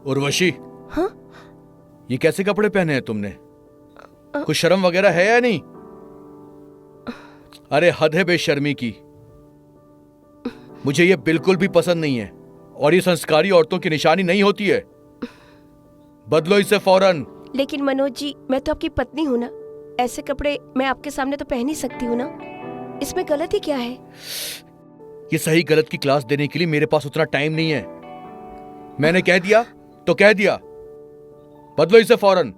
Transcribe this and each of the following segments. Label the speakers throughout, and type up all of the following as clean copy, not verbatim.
Speaker 1: उर्वशी,
Speaker 2: हाँ?
Speaker 1: ये कैसे कपड़े पहने हैं तुमने? कुछ शर्म वगैरह है या नहीं? अरे हद है बेशर्मी की। मुझे ये बिल्कुल भी पसंद नहीं है और ये संस्कारी औरतों की निशानी नहीं होती है। बदलो इसे फौरन।
Speaker 2: लेकिन मनोज जी, मैं तो आपकी पत्नी हूँ ना, ऐसे कपड़े मैं आपके सामने तो पहन ही सकती हूँ ना। इसमें गलती क्या है?
Speaker 1: ये सही गलत की क्लास देने के लिए मेरे पास उतना टाइम नहीं है। मैंने कह दिया तो कह दिया। बदलो इसे फौरन।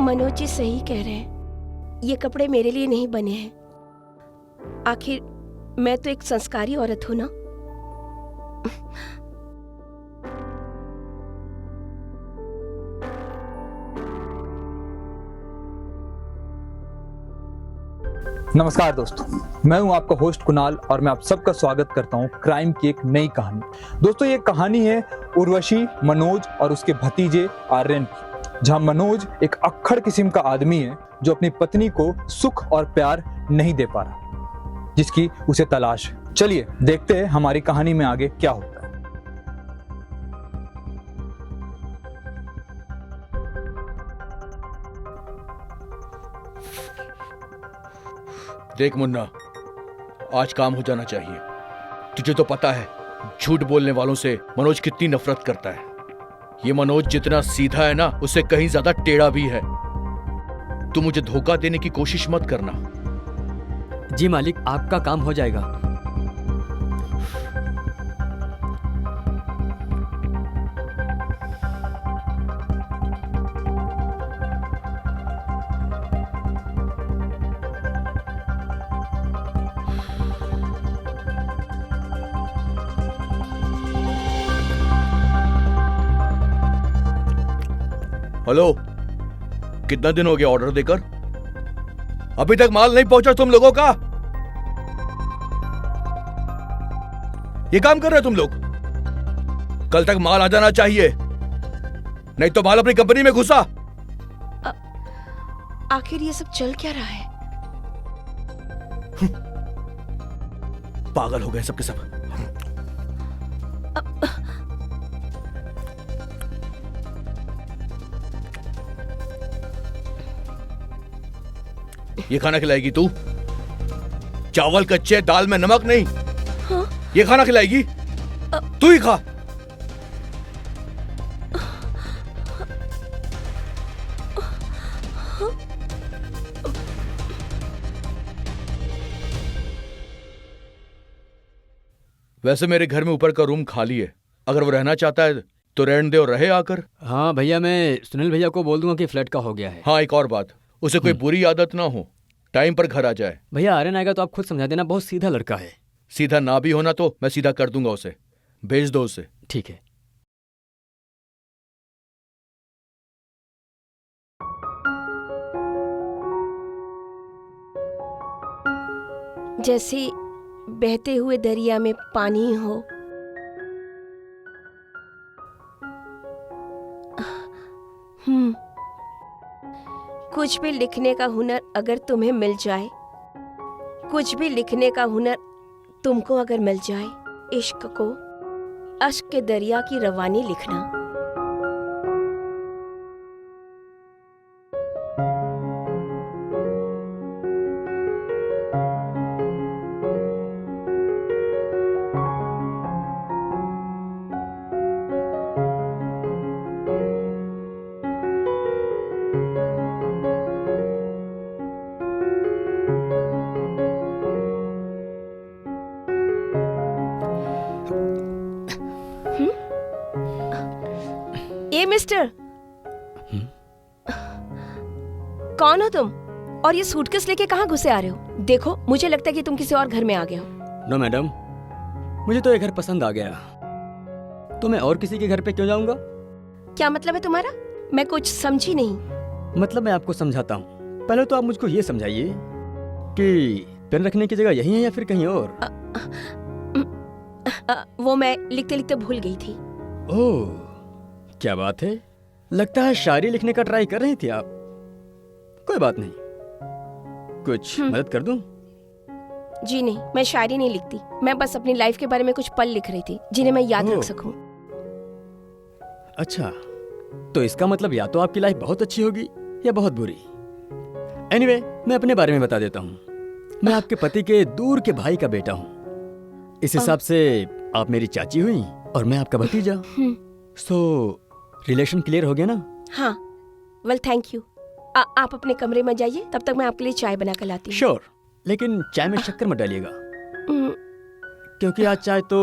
Speaker 2: मनोज जी सही कह रहे हैं, ये कपड़े मेरे लिए नहीं बने हैं। आखिर मैं तो एक संस्कारी औरत हूं ना।
Speaker 3: नमस्कार दोस्तों, मैं हूं आपका होस्ट कुणाल और मैं आप सबका स्वागत करता हूं क्राइम की एक नई कहानी। दोस्तों, ये कहानी है उर्वशी, मनोज और उसके भतीजे आर्यन की, जहां मनोज एक अक्खड़ किस्म का आदमी है जो अपनी पत्नी को सुख और प्यार नहीं दे पा रहा, जिसकी उसे तलाश है। चलिए देखते हैं हमारी कहानी में आगे क्या होता है।
Speaker 1: देख मुन्ना, आज काम हो जाना चाहिए। तुझे तो पता है झूठ बोलने वालों से मनोज कितनी नफरत करता है। ये मनोज जितना सीधा है ना, उससे कहीं ज्यादा टेढ़ा भी है। तू मुझे धोखा देने की कोशिश मत करना।
Speaker 4: जी मालिक, आपका काम हो जाएगा।
Speaker 1: हेलो, कितना दिन हो गया ऑर्डर देकर? अभी तक माल नहीं पहुंचा तुम लोगों का? ये काम कर रहे हो तुम लोग? कल तक माल आ जाना चाहिए, नहीं तो माल अपनी कंपनी में घुसा।
Speaker 2: आखिर ये सब चल क्या रहा है?
Speaker 1: पागल हो गए सबके सब। ये खाना खिलाएगी तू? चावल कच्चे, दाल में नमक नहीं।
Speaker 2: हाँ?
Speaker 1: ये खाना खिलाएगी? तू ही खा। वैसे मेरे घर में ऊपर का रूम खाली है, अगर वो रहना चाहता है तो रहने दे और रहे आकर।
Speaker 4: हाँ भैया, मैं सुनील भैया को बोल दूंगा कि फ्लैट का हो गया है।
Speaker 1: हाँ, एक और बात, उसे कोई बुरी आदत ना हो, टाइम पर घर आ जाए।
Speaker 4: भैया आर्यन आएगा तो आप खुद समझा देना, बहुत सीधा लड़का है।
Speaker 1: सीधा ना भी होना तो मैं सीधा कर दूंगा उसे। भेज दो उसे।
Speaker 4: ठीक है।
Speaker 2: जैसे बहते हुए दरिया में पानी हो, कुछ भी लिखने का हुनर अगर तुम्हें मिल जाए, कुछ भी लिखने का हुनर तुमको अगर मिल जाए, इश्क को अश्क के दरिया की रवानी लिखना। ए मिस्टर, कौन हो तुम? और ये सूटकेस लेके कहाँ घुसे आ रहे हो? देखो, मुझे लगता है कि तुम किसी और घर में आ गए हो।
Speaker 4: नो मैडम, मुझे तो ये घर पसंद आ गया, तो मैं और किसी के घर पे क्यों जाऊंगा?
Speaker 2: क्या मतलब है तुम्हारा? मैं कुछ समझी नहीं।
Speaker 4: मतलब मैं आपको समझाता हूँ। पहले तो आप मुझको ये समझाइए कि पेन रखने की जगह यही है या फिर कहीं और?
Speaker 2: वो मैं लिखते लिखते भूल गई थी।
Speaker 4: ओह, क्या बात है, लगता है शायरी लिखने का ट्राई कर रही थी आप। कोई बात नहीं, कुछ मदद कर दूं?
Speaker 2: जी नहीं, मैं शायरी नहीं लिखती। मैं बस अपनी लाइफ के बारे में कुछ पल लिख रही थी जिन्हें मैं याद
Speaker 4: ओह।
Speaker 2: रख सकूं।
Speaker 4: अच्छा, तो इसका मतलब या तो आपकी लाइफ बहुत अच्छी होगी या बहुत बुरी। एनीवे, मैं अपने बारे में बता देता हूँ। मैं आपके पति के दूर के भाई का बेटा हूँ। इस हिसाब से आप मेरी चाची हुई और मैं आपका भतीजा। सो रिलेशन क्लियर हो गया ना?
Speaker 2: हाँ, वेल थैंक यू। आप अपने कमरे में जाइए, तब तक मैं आपके लिए चाय बना कर लाती हूँ।
Speaker 4: श्योर, लेकिन चाय में शक्कर मत डालिएगा,
Speaker 2: हम्म,
Speaker 4: क्योंकि आज चाय तो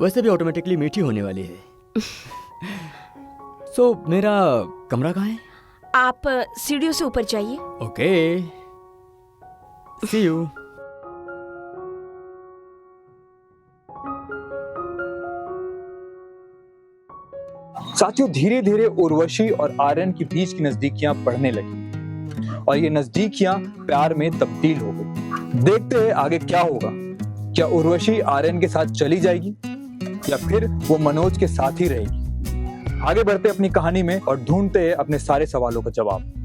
Speaker 4: वैसे भी ऑटोमेटिकली मीठी होने वाली है। सो मेरा कमरा कहाँ है?
Speaker 2: आप सीढ़ियों से ऊपर जाइए।
Speaker 4: Okay, see you.
Speaker 3: साथियों, धीरे धीरे उर्वशी और आर्यन के बीच की नजदीकियां बढ़ने लगी और ये नजदीकियां प्यार में तब्दील हो गई। देखते हैं आगे क्या होगा। क्या उर्वशी आर्यन के साथ चली जाएगी या फिर वो मनोज के साथ ही रहेगी? आगे बढ़ते अपनी कहानी में और ढूंढते हैं अपने सारे सवालों का जवाब।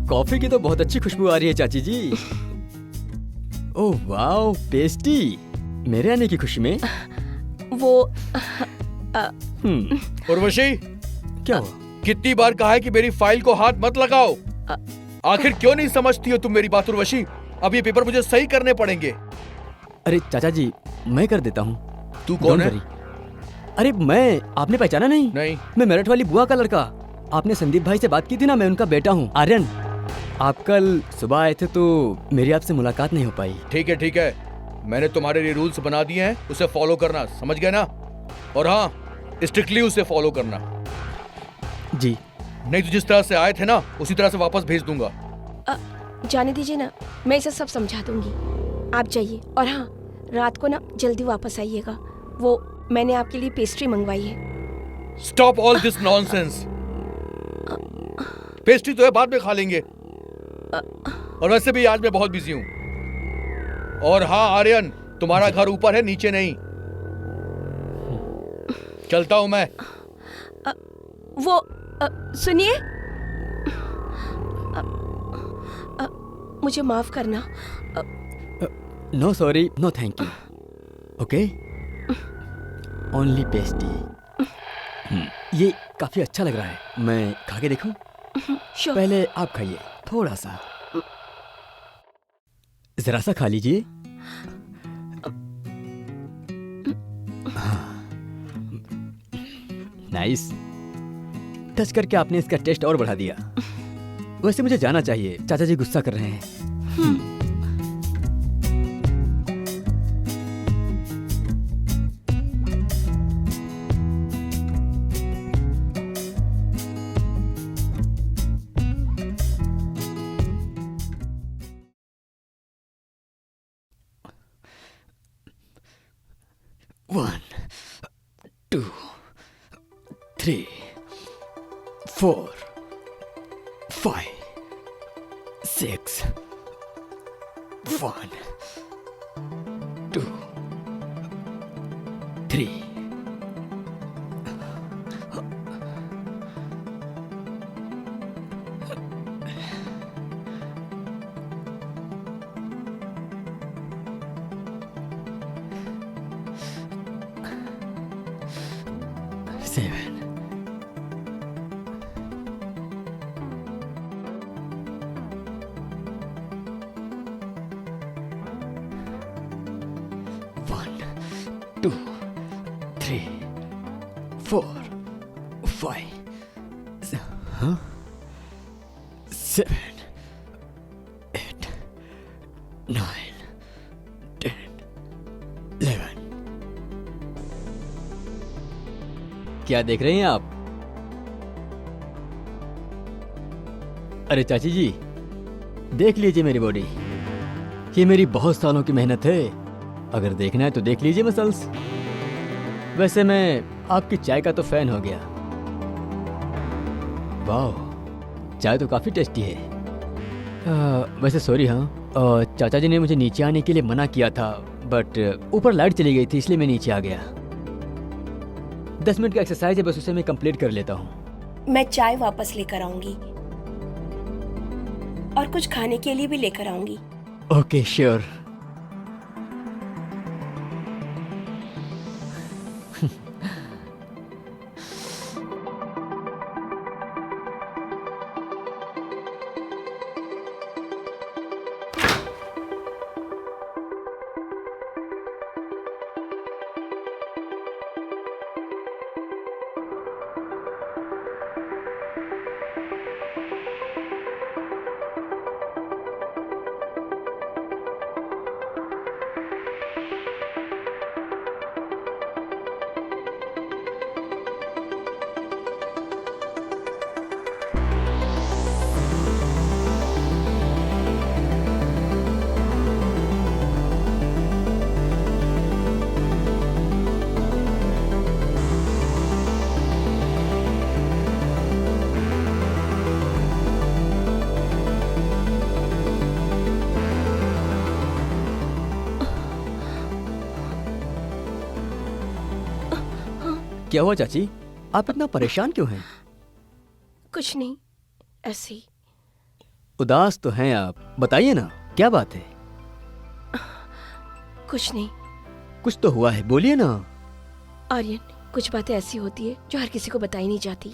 Speaker 4: कॉफी की तो बहुत अच्छी खुशबू आ रही है चाची जी। Oh wow, pastry. मेरे आने की खुशी में।
Speaker 2: वो
Speaker 1: उर्वशी,
Speaker 4: क्या हुआ?
Speaker 1: कितनी बार कहा है कि मेरी फाइल को हाथ मत लगाओ। आखिर क्यों नहीं समझती हो तुम मेरी बात उर्वशी? अब ये पेपर मुझे सही करने पड़ेंगे।
Speaker 4: अरे चाचा जी, मैं कर देता हूँ।
Speaker 1: तू कौन है?
Speaker 4: अरे मैं, आपने पहचाना नहीं?
Speaker 1: नहीं।
Speaker 4: मैं मेरठ वाली बुआ का लड़का। आपने संदीप भाई से बात की थी ना, मैं उनका बेटा हूँ, आर्यन। आप कल सुबह आए थे तो मेरी आपसे मुलाकात नहीं हो पाई।
Speaker 1: ठीक है ठीक है, मैंने तुम्हारे लिए रूल्स बना दिए हैं, उसे फॉलो करना, समझ गए ना? और हाँ, स्ट्रिक्टली उसे फॉलो करना।
Speaker 4: जी।
Speaker 1: नहीं तो जिस तरह से आए थे ना, उसी तरह से वापस भेज दूंगा।
Speaker 2: जाने दीजिए ना, मैं इसे सब समझा दूंगी। आप जाइए, और हाँ, रात को ना जल्दी वापस आइएगा। वो मैंने आपके लिए पेस्ट्री मंगवाई है।
Speaker 1: Stop all this nonsense. Pastry तो है, बाद में खा लेंगे। और वैसे भी आज मैं बहुत बिजी हूँ। और हाँ आर्यन, तुम्हारा घर ऊपर है, नीचे नहीं। चलता हूँ मैं।
Speaker 2: वो सुनिए, मुझे माफ करना।
Speaker 4: No sorry, no thank you. Okay, only pastry. ये काफी अच्छा लग रहा है, मैं खा के देखूं?
Speaker 2: श्योर।
Speaker 4: पहले आप खाइए, थोड़ा सा, जरा सा खा लीजिए। नाइस। टच करके आपने इसका टेस्ट और बढ़ा दिया। वैसे मुझे जाना चाहिए, चाचा जी गुस्सा कर रहे हैं। One, 2, 3, 4, 5, 6. 1, 2, 3. Seven. 1, 2, 3, 4, 5, 7, 8, 9, 10, 11. क्या देख रहे हैं आप? अरे चाची जी, देख लीजिए मेरी बॉडी। ये मेरी बहुत सालों की मेहनत है। अगर देखना है तो देख लीजिए मसल्स। वैसे मैं आपकी चाय का तो फैन हो गया। वाह, चाय तो काफी टेस्टी है। वैसे सॉरी, हाँ, चाचा जी ने मुझे नीचे आने के लिए मना किया था, बट ऊपर लाइट चली गई थी इसलिए मैं नीचे आ गया। 10 मिनट का एक्सरसाइज है, बस उसे मैं कंप्लीट कर लेता हूँ।
Speaker 2: मैं चाय वापस लेकर आऊंगी और कुछ खाने के लिए भी लेकर आऊंगी।
Speaker 4: Okay, sure. क्या हुआ चाची, आप इतना परेशान क्यों हैं?
Speaker 2: कुछ नहीं, ऐसे ही।
Speaker 4: उदास तो हैं आप, बताइए ना क्या बात है?
Speaker 2: कुछ नहीं।
Speaker 4: कुछ तो हुआ है, बोलिए ना।
Speaker 2: आर्यन, कुछ बातें ऐसी होती है जो हर किसी को बताई नहीं जाती।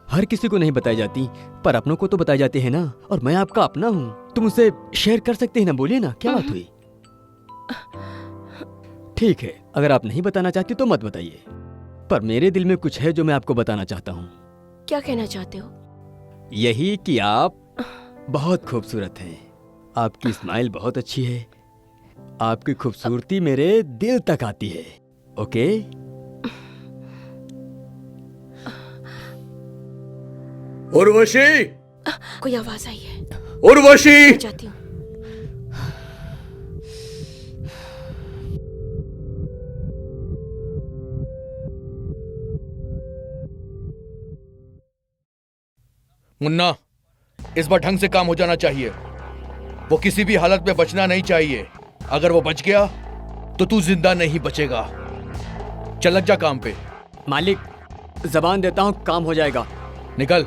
Speaker 4: हर किसी को नहीं बताई जाती, पर अपनों को तो बताई जाती है ना। और मैं आपका अपना हूँ, तुम उसे शेयर कर सकते हैं ना। बोलिए ना, क्या बात हुई? ठीक है, अगर आप नहीं बताना चाहती तो मत बताइए, पर मेरे दिल में कुछ है जो मैं आपको बताना चाहता हूँ।
Speaker 2: क्या कहना चाहते हो?
Speaker 4: यही कि आप बहुत खूबसूरत हैं। आपकी स्माइल बहुत अच्छी है। आपकी खूबसूरती मेरे दिल तक आती है। ओके?
Speaker 1: उर्वशी,
Speaker 2: कोई आवाज आई है।
Speaker 1: उर्वशी!
Speaker 2: जाती हूँ।
Speaker 1: मुन्ना, इस बार ढंग से काम हो जाना चाहिए। वो किसी भी हालत में बचना नहीं चाहिए। अगर वो बच गया तो तू जिंदा नहीं बचेगा। चल लग जा काम पे।
Speaker 4: मालिक, जबान देता हूँ काम हो जाएगा।
Speaker 1: निकल।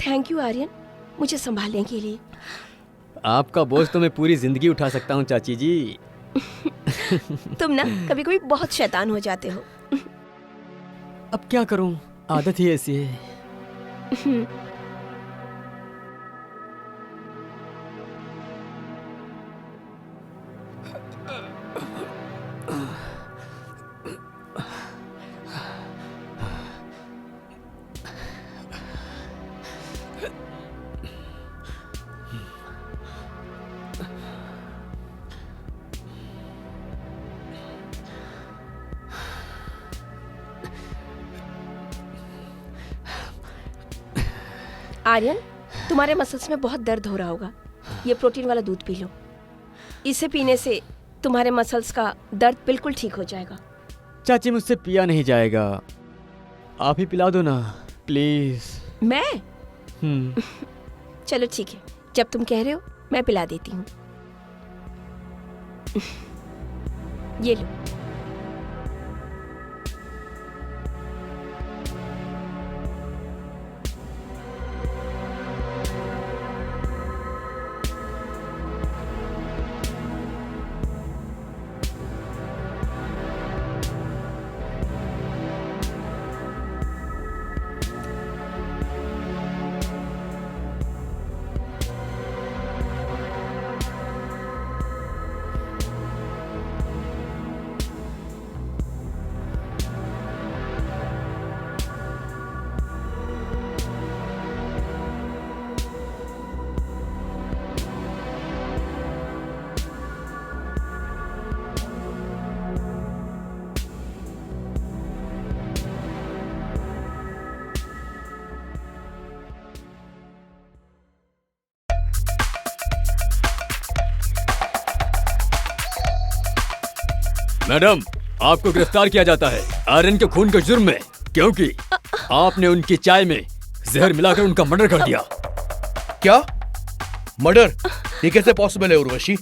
Speaker 2: थैंक यू आर्यन, मुझे संभालने के लिए।
Speaker 4: आपका बोझ तो मैं पूरी जिंदगी उठा सकता हूँ चाची जी।
Speaker 2: तुम ना कभी कभी बहुत शैतान हो जाते हो।
Speaker 4: अब क्या करूँ, आदत ही ऐसी है।
Speaker 2: आर्यन, तुम्हारे मसल्स में बहुत दर्द हो रहा होगा। ये प्रोटीन वाला दूध पी लो। इसे पीने से तुम्हारे मसल्स का दर्द बिल्कुल ठीक हो जाएगा।
Speaker 4: चाची, मुझसे पिया नहीं जाएगा, आप ही पिला दो ना प्लीज।
Speaker 2: मैं? चलो ठीक है, जब तुम कह रहे हो मैं पिला देती हूँ। ये लो।
Speaker 4: मैडम, आपको गिरफ्तार किया जाता है आर्यन के खून के जुर्म में, क्योंकि आपने उनकी चाय में जहर मिलाकर उनका मर्डर कर दिया।
Speaker 1: क्या? मर्डर? ये कैसे पॉसिबल है Urvashi?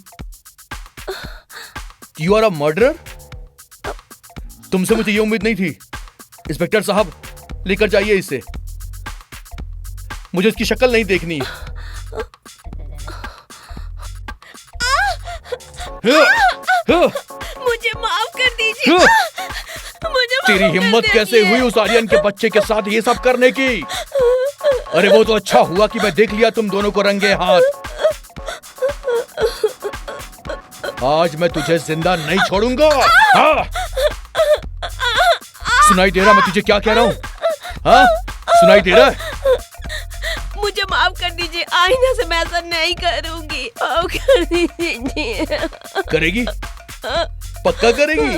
Speaker 1: You are a murderer? तुमसे मुझे ये उम्मीद नहीं थी। इंस्पेक्टर साहब, लेकर जाइए इसे। मुझे इसकी शक्ल नहीं देखनी।
Speaker 2: मुझे माफ कर दीजिए। मुझे माफ
Speaker 1: तेरी
Speaker 2: कर
Speaker 1: हिम्मत कैसे
Speaker 2: दीजिए।
Speaker 1: हुई उस आर्यन के बच्चे के साथ ये सब करने की? अरे वो तो अच्छा हुआ कि मैं देख लिया तुम दोनों को रंगे हाथ। आज मैं तुझे जिंदा नहीं छोड़ूंगा। हाँ? सुनाई दे रहा मैं तुझे क्या कह रहा हूँ? हाँ? सुनाई दे रहा है?
Speaker 2: मुझे माफ कर दीजिए, आईना से मैं ऐसा नहीं करूंगी। माफ कर दीजिए।
Speaker 1: करेगी? पक्का करेगी?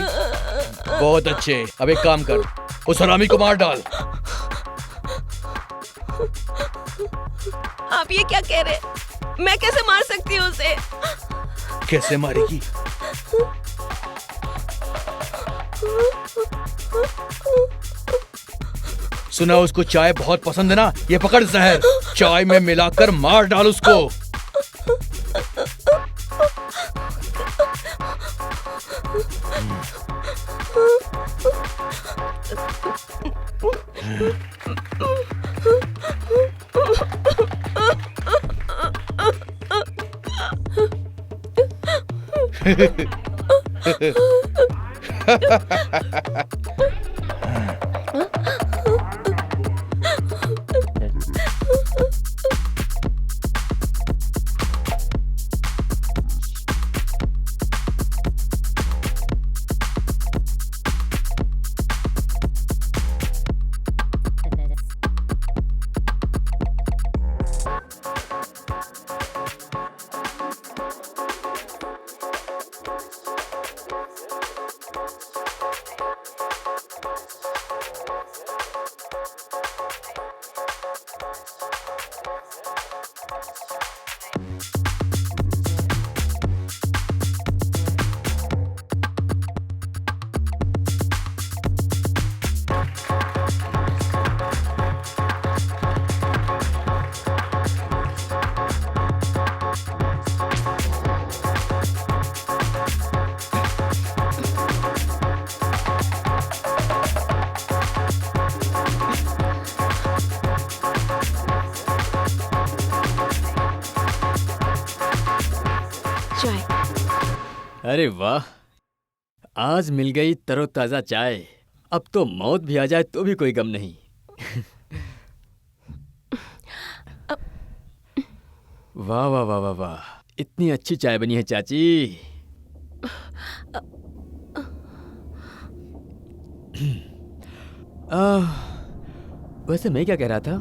Speaker 1: बहुत अच्छे। अब एक काम कर, उस हरामी को मार डाल।
Speaker 2: आप ये क्या कह रहे? मैं कैसे मार सकती हूँ उसे?
Speaker 1: कैसे मारेगी? सुना उसको चाय बहुत पसंद है ना? ये पकड़ जहर, चाय में मिलाकर मार डाल उसको।
Speaker 2: चाय।
Speaker 4: अरे वाह, आज मिल गई तरोताजा चाय। अब तो मौत भी आ जाए तो भी कोई गम नहीं। वाह वाह वाह वाह वाह, इतनी अच्छी चाय बनी है चाची। वैसे मैं क्या कह रहा था?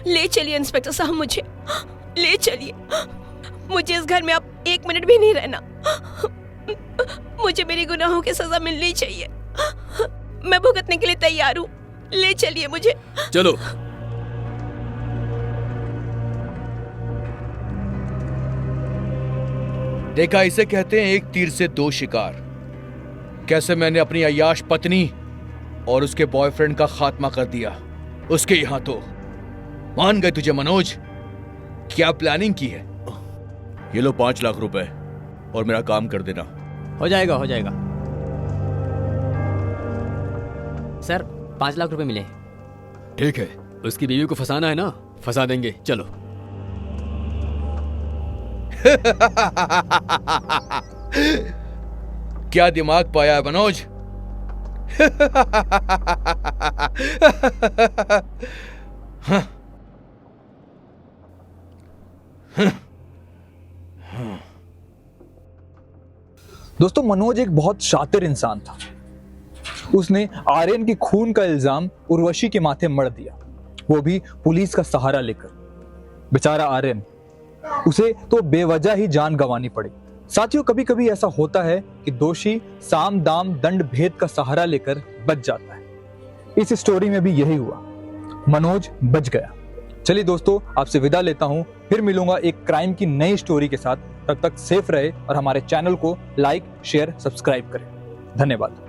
Speaker 2: ले चलिए इंस्पेक्टर साहब, मुझे ले चलिए। मुझे इस घर में अब 1 मिनट भी नहीं रहना। मुझे मेरे गुनाहों की सजा मिलनी चाहिए। मैं भुगतने के लिए तैयार हूँ। ले चलिए मुझे।
Speaker 4: चलो।
Speaker 1: देखा, इसे कहते हैं एक तीर से 2 शिकार। कैसे मैंने अपनी अय्याश पत्नी और उसके बॉयफ्रेंड का खात्मा कर दिया उसके यहां। तो मान गए तुझे मनोज, क्या प्लानिंग की है? ये लो 5 लाख रुपए और मेरा काम कर देना।
Speaker 4: हो जाएगा, हो जाएगा। सर 5 लाख रुपए मिले। ठीक है, उसकी बीवी को फंसाना है ना, फंसा देंगे, चलो।
Speaker 1: क्या दिमाग पाया है मनोज।
Speaker 3: दोस्तों, मनोज एक बहुत शातिर इंसान था। उसने आर्यन की खून का इल्जाम उर्वशी के माथे मढ़ दिया, वो भी पुलिस का सहारा लेकर। बेचारा आर्यन, उसे तो बेवजह ही जान गंवानी पड़ी। साथियों, कभी कभी ऐसा होता है कि दोषी साम दाम दंड भेद का सहारा लेकर बच जाता है। इस स्टोरी में भी यही हुआ, मनोज बच गया। चलिए दोस्तों, आपसे विदा लेता हूं, फिर मिलूंगा एक क्राइम की नई स्टोरी के साथ। तब तक सेफ रहे और हमारे चैनल को लाइक, शेयर, सब्सक्राइब करें। धन्यवाद।